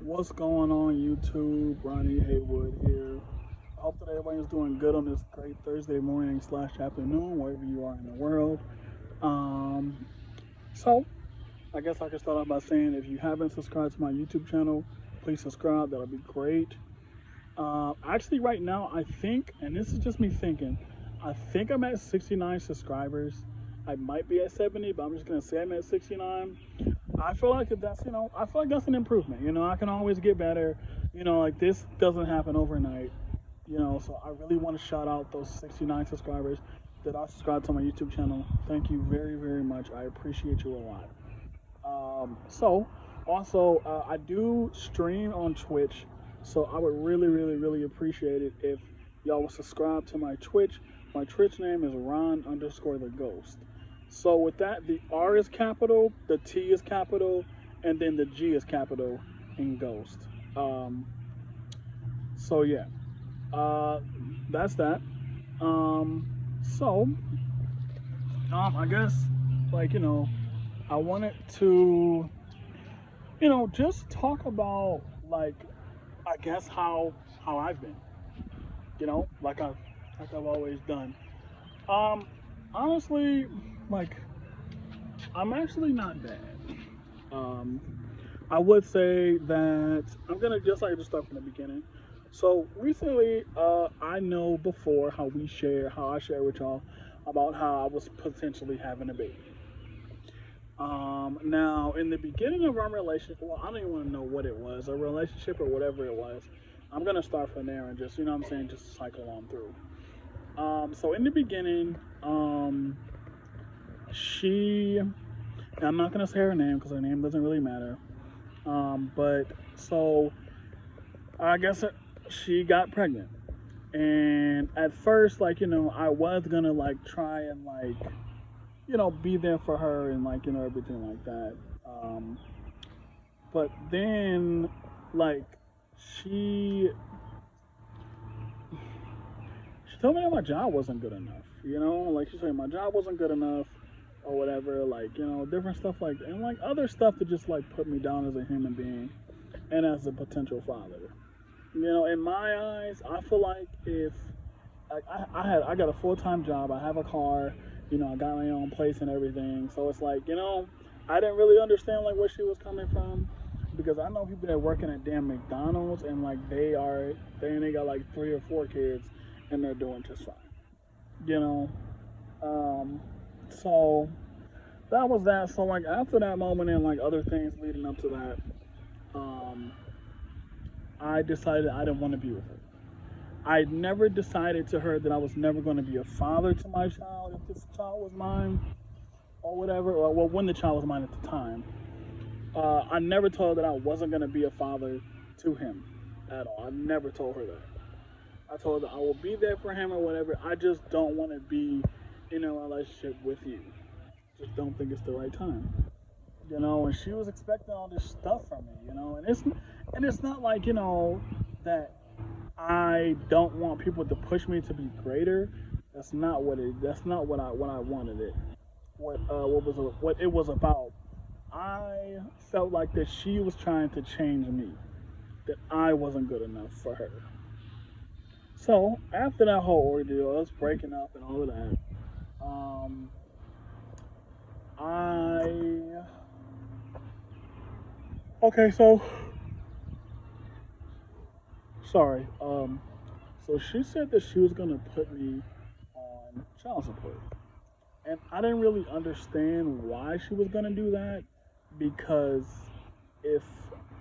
What's going on YouTube? Ronnie Haywood here. I hope that everybody's doing good on this great Thursday morning slash afternoon, wherever you are in the world. Um, so I guess I can start off by saying if you haven't subscribed to my YouTube channel, please subscribe. That'll be great. Actually, right now, I think, and this is just me thinking, I think I'm at 69 subscribers. I might be at 70, but I'm just gonna say I'm at 69. I feel like I feel like that's an improvement. I can always get better. Like this doesn't happen overnight. So I really want to shout out those 69 subscribers that are subscribed to my YouTube channel. Thank you very, very much. I appreciate you a lot. So also, I do stream on Twitch, so I would really, really, really appreciate it if y'all would subscribe to my Twitch. My Twitch name is Ron underscore the Ghost. So with that, the R is capital, the T is capital, and then the G is capital in Ghost. Um, so yeah, uh, that's that. Um, so I guess like I wanted to just talk about like I guess how I've been, like I've always done. Um, Honestly, like I'm actually not bad. Um, I would say that I'm gonna just start from the beginning. So recently, I know before how I share with y'all about how I was potentially having a baby. Now in the beginning of our relationship, well, I don't even want to know what it was, a relationship or whatever it was. I'm gonna start from there and just, what I'm saying, just cycle on through. So in the beginning, she, I'm not gonna say her name because her name doesn't really matter. But so I guess she got pregnant, and at first, I was gonna like try and like be there for her and like everything like that. Um, but then like she she told me that my job wasn't good enough. Like she said my job wasn't good enough or whatever. Like different stuff like and like other stuff to just like put me down as a human being and as a potential father. In my eyes, I feel like if I got a full time job, I have a car, I got my own place and everything. So it's like I didn't really understand like where she was coming from because I know people that working at damn McDonald's and like they got like 3 or 4 kids and they're doing just fine. You know, um, so that was that. So like after that moment and like other things leading up to that, um, I decided I didn't want to be with her. I never decided to her that I was never going to be a father to my child if this child was mine or whatever. Or well, when the child was mine at the time, I never told her that I wasn't going to be a father to him at all. I never told her that. I told her I will be there for him or whatever. I just don't want to be in a relationship with you. Just don't think it's the right time. And she was expecting all this stuff from me. And it's not like that I don't want people to push me to be greater. That's not what it. That's not what I wanted it. What it was about. I felt like that she was trying to change me. That I wasn't good enough for her. So after that whole ordeal, us breaking up and all of that, um, I okay. So sorry. So she said that she was gonna put me on child support. And I didn't really understand why she was gonna do that because if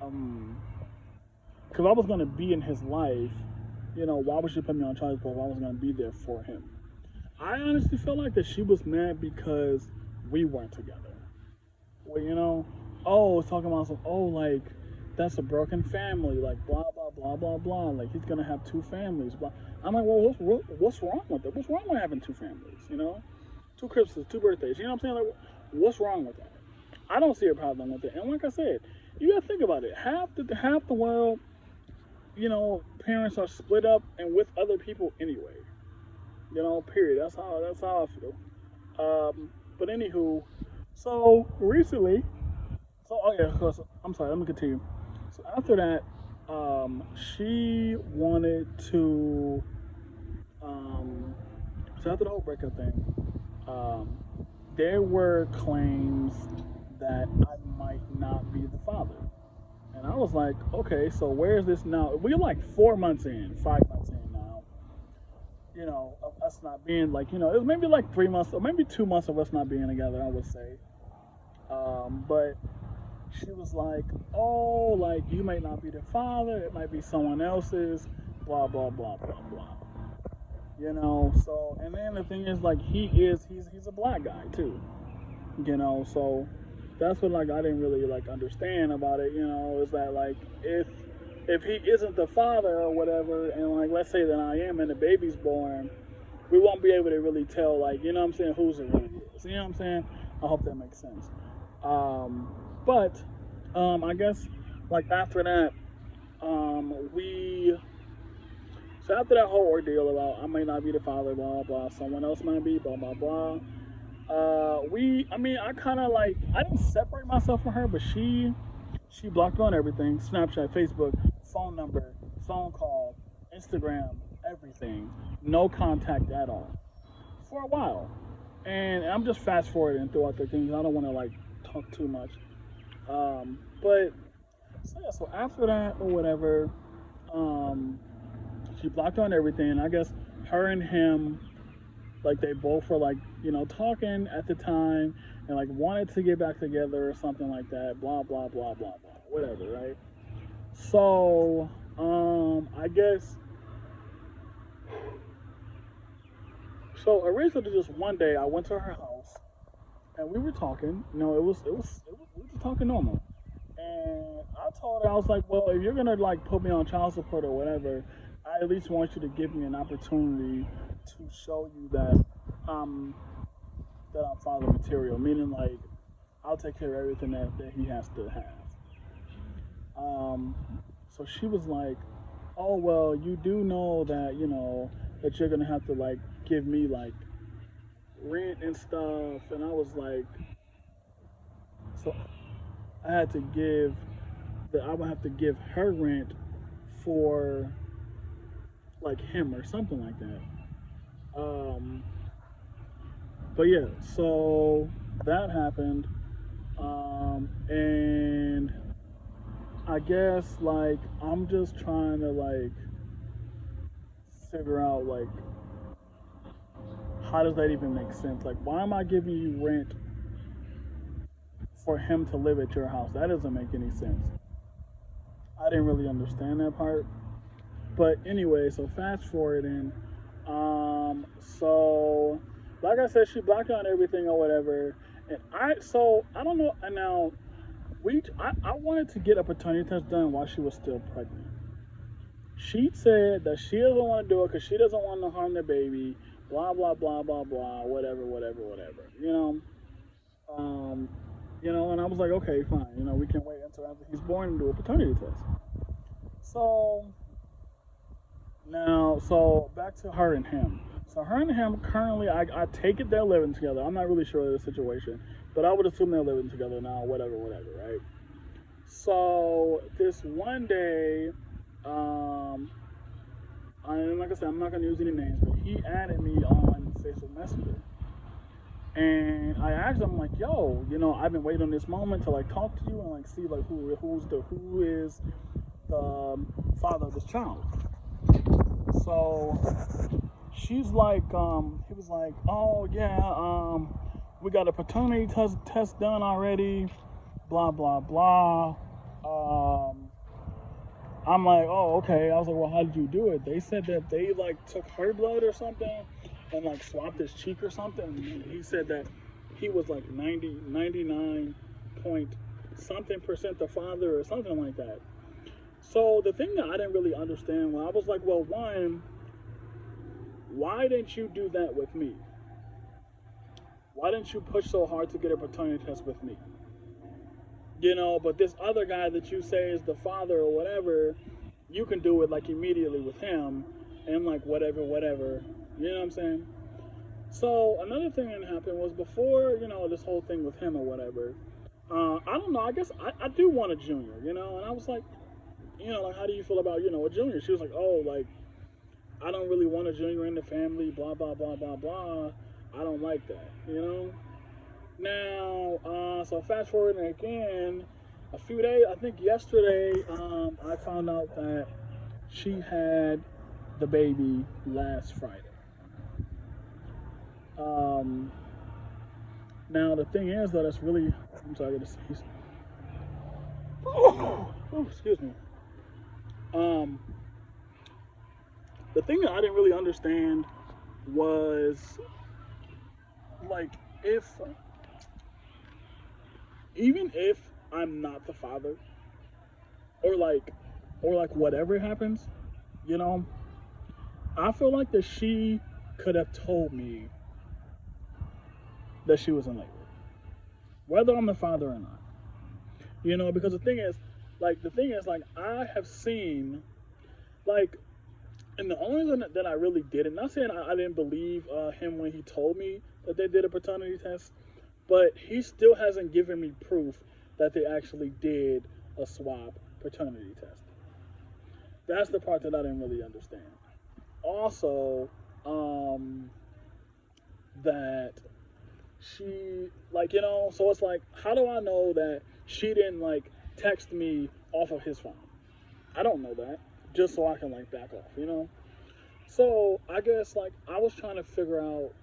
um because I was gonna be in his life, why would she put me on child support if I was gonna be there for him? I honestly felt like that she was mad because we weren't together. Well, oh, it's talking about some like that's a broken family, like blah blah blah blah blah. Like he's gonna have 2 families. But I'm like, well, what's wrong with it? What's wrong with having 2 families? 2 Christmases, 2 birthdays. You know what I'm saying? Like, what's wrong with that? I don't see a problem with it. And like I said, you gotta think about it. Half the world, parents are split up and with other people anyway. Period. That's how I feel. But anywho, so recently, so oh yeah, of course, I'm sorry. Let me continue. So after that, she wanted to. Um, so after the whole breakup thing, um, there were claims that I might not be the father. And I was like, okay, so where's this now? We're like 4 months in, 5 months in now, of us not being like, it was maybe like 3 months or maybe 2 months of us not being together, I would say. But she was like, oh, like you might not be the father, it might be someone else's, blah, blah, blah, blah, blah. So, and then the thing is, like, he's a black guy too, so that's what like I didn't really like understand about it, is that like if he isn't the father or whatever, and like let's say that I am and the baby's born, we won't be able to really tell, like, what I'm saying, whose it really is. You know what I'm saying? I hope that makes sense. But I guess like after that, we so after that whole ordeal about I might not be the father, blah blah, someone else might be, blah blah blah. I mean, I kind of like, I didn't separate myself from her, but she blocked on everything: Snapchat, Facebook, phone number, phone call, Instagram, everything. No contact at all for a while. And I'm just fast forwarding throughout the things. I don't want to like talk too much. But so yeah, so after that or whatever, um, she blocked on everything. I guess her and him, like they both were like, talking at the time and like wanted to get back together or something like that. Blah blah blah blah blah. Whatever, right? So, I guess so. Originally, just one day, I went to her house and we were talking. We were just talking normal. And I told her, I was like, well, if you're gonna like put me on child support or whatever, I at least want you to give me an opportunity to show you um that I'm father material. Meaning like I'll take care of everything that he has to have. Um, so she was like, oh well, you do know that that you're gonna have to like give me like rent and stuff, and I was like, so I had to give that I would have to give her rent for like him or something like that. Um, but yeah, so that happened, and I guess like I'm just trying to like figure out like how does that even make sense? Like, why am I giving you rent for him to live at your house? That doesn't make any sense. I didn't really understand that part. But anyway, so fast forwarding. So like I said, she blocked out everything or whatever. And I don't know. And now I wanted to get a paternity test done while she was still pregnant. She said that she doesn't want to do it because she doesn't want to harm the baby. Blah blah blah blah blah. Whatever, whatever, whatever. Um, and I was like, okay, fine. We can wait until after he's born and do a paternity test. So now, so back to her and him. So her and him currently, I take it they're living together. I'm not really sure of the situation, but I would assume they're living together now. Whatever, whatever, right? So this one day, um, and like I said, I'm not gonna use any names, but he added me on Facebook Messenger. And I asked him like, "Yo, I've been waiting on this moment to like talk to you and like see like who is the father of this child." So she's like, he was like, "Oh yeah, we got a paternity test done already, blah blah blah." I'm like, "Oh okay." I was like, "Well, how did you do it?" They said that they like took her blood or something and like swapped his cheek or something. And he said that he was like 99 point something percent the father or something like that. So the thing that I didn't really understand, well, I was like, well, one, why didn't you do that with me? Why didn't you push so hard to get a paternity test with me? But this other guy that you say is the father or whatever, you can do it like immediately with him and like whatever, whatever. You know what I'm saying? So another thing that happened was before, this whole thing with him or whatever, I don't know, I guess I do want a junior, and I was like, like, how do you feel about, a junior? She was like, oh, like, I don't really want a junior in the family, blah, blah, blah, blah, blah. I don't like that, Now, so fast forward again, a few days, I think yesterday, I found out that she had the baby last Friday. Um, Now, the thing is, though, that's really, I'm sorry, I gotta sneeze. Oh, excuse me. Um, the thing that I didn't really understand was, like, even if I'm not the father, or like, whatever happens, you know, I feel like that she could have told me that she was in labor, whether I'm the father or not. Because the thing is, like, I have seen, like, and the only reason that I really didn't, not saying I didn't believe him when he told me that they did a paternity test, but he still hasn't given me proof that they actually did a swab paternity test. That's the part that I didn't really understand. Also, that she, like, so it's like, how do I know that she didn't, like, text me off of his phone? I don't know that, just so I can, like, back off. So I guess, like, I was trying to figure out,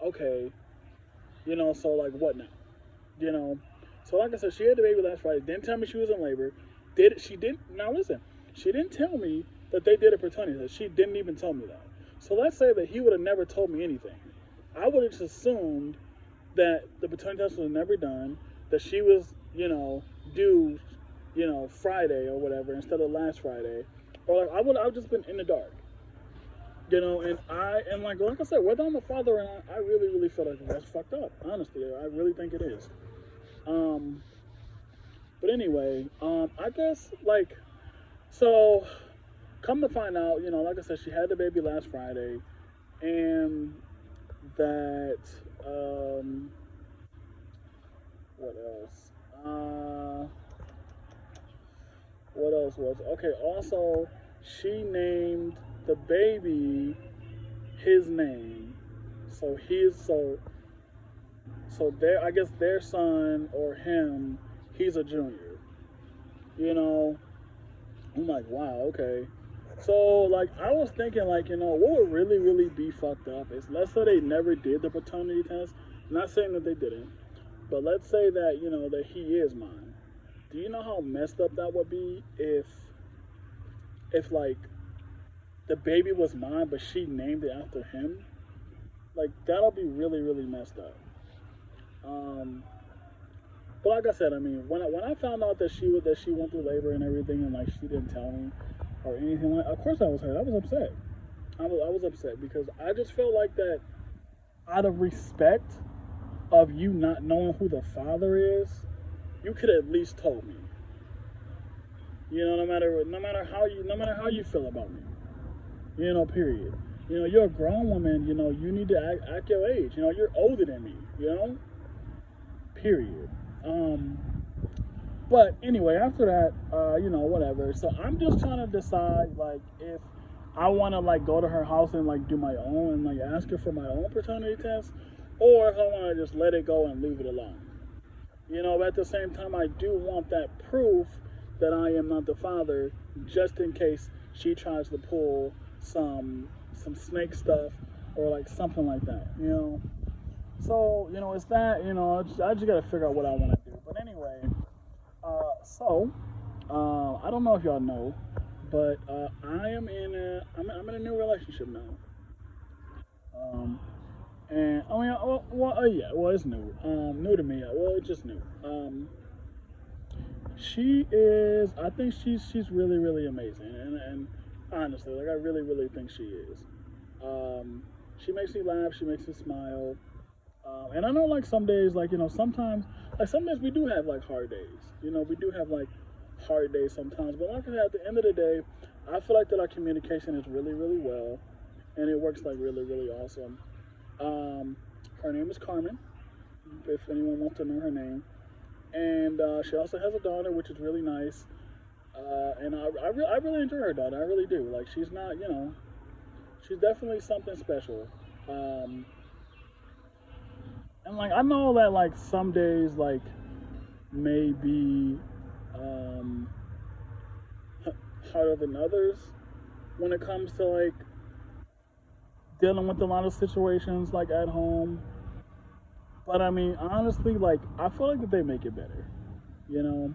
okay, so, like, what now? you know so like I said, she had the baby last Friday, didn't tell me she was in labor. Didn't Now listen, she didn't tell me that they did a paternity test. She didn't even tell me that. So let's say that he would have never told me anything. I would have just assumed that the paternity test was never done, that she was, due, Friday or whatever instead of last Friday. Or, like, I've just been in the dark. And I am, like I said, whether I'm a father or not, I really, really feel like that's fucked up. Honestly, I really think it is. Um, but anyway, I guess, like, so come to find out, like I said, she had the baby last Friday, and that, what else? What else was, okay? Also, she named the baby his name, so their, I guess, their son or him, he's a junior. You know, I'm like, wow, okay. So, like, I was thinking, like, what would really, really be fucked up is, let's say they never did the paternity test. I'm not saying that they didn't, but let's say that, that he is mine. Do you know how messed up that would be if like, the baby was mine, but she named it after him? Like, that'll be really, really messed up. Um, but like I said, I mean, when I found out that she went through labor and everything, and, like, she didn't tell me or anything, like, of course I was hurt. I was upset. I was upset because I just felt like that, out of respect of you not knowing who the father is, you could at least told me. No matter how you feel about me. Period. You're a grown woman. You need to act your age. You're older than me. Period. But anyway, after that, whatever. So I'm just trying to decide, like, if I want to, like, go to her house and, like, do my own and, like, ask her for my own paternity test, or if I want to just let it go and leave it alone. But at the same time, I do want that proof that I am not the father, just in case she tries to pull some snake stuff or, like, something like that. So it's that. I just gotta figure out what I want to do. But anyway, so I don't know if y'all know, but I'm in a new relationship now. Um, and I mean, yeah, well, it's new. New to me. Well, it's just new. She is. I think she's really, really amazing, and honestly, like, I really, really think she is. She makes me laugh. She makes me smile. And I know, like, some days, like, sometimes, like, some days we do have, like, hard days. We do have, like, hard days sometimes. But like I said, at the end of the day, I feel like that our communication is really, really well, and it works, like, really, really awesome. Um, Her name is Carmen, if anyone wants to know her name. And she also has a daughter, which is really nice. and I really enjoy her daughter. I really do. Like, she's not, she's definitely something special. Um, and like, I know that like some days like may be um, harder than others when it comes to like dealing with a lot of situations like at home. But I mean, honestly, like I feel like that they make it better. You know,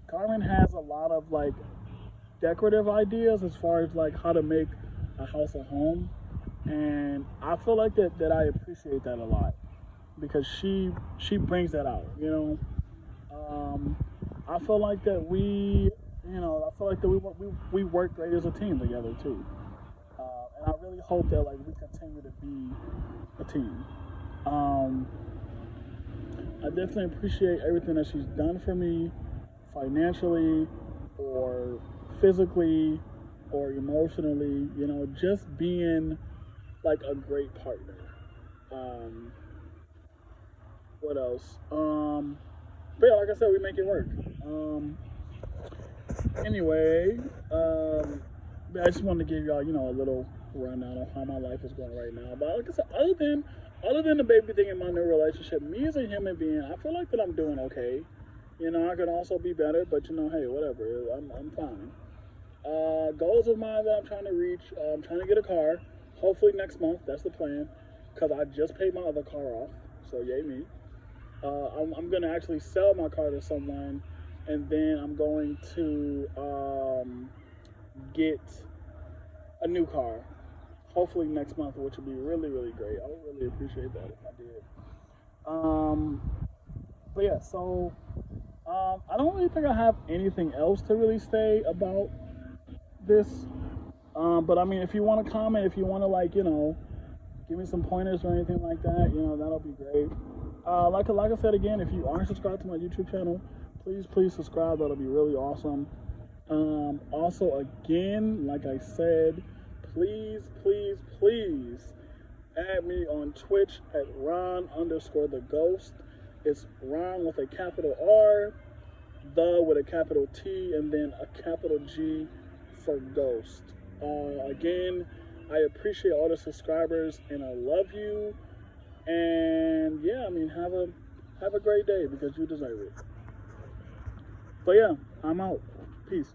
Carmen has a lot of like decorative ideas as far as like how to make a house a home, and I feel like that I appreciate that a lot because she brings that out. Um, I feel like that I feel like that we work great as a team together too, and I really hope that like we continue to be a team. Um, I definitely appreciate everything that she's done for me financially or physically or emotionally, just being like a great partner. Um, what else? But yeah, like I said, we make it work. Anyway, um, I just wanted to give y'all, a little rundown of how my life is going right now. But like I said, other than the baby thing in my new relationship, me as a human being, I feel like that I'm doing okay. I could also be better, but hey, whatever. I'm fine. Goals of mine that I'm trying to reach. I'm trying to get a car. Hopefully next month. That's the plan. Cause I just paid my other car off. So yay me. I'm gonna actually sell my car to someone, and then I'm going to get a new car. Hopefully next month, which would be really really great. I would really appreciate that if I did. Um, but yeah, so I don't really think I have anything else to really say about this. But I mean, if you want to comment, if you want to like, give me some pointers or anything like that, that'll be great. Like I said again, if you aren't subscribed to my YouTube channel, please subscribe. That'll be really awesome. Also, again, like I said, please add me on Twitch at Ron underscore the Ghost. It's Ron with a capital R, the with a capital T, and then a capital G for Ghost. Again, I appreciate all the subscribers and I love you. And yeah, I mean, have a great day because you deserve it. But yeah, I'm out. Peace.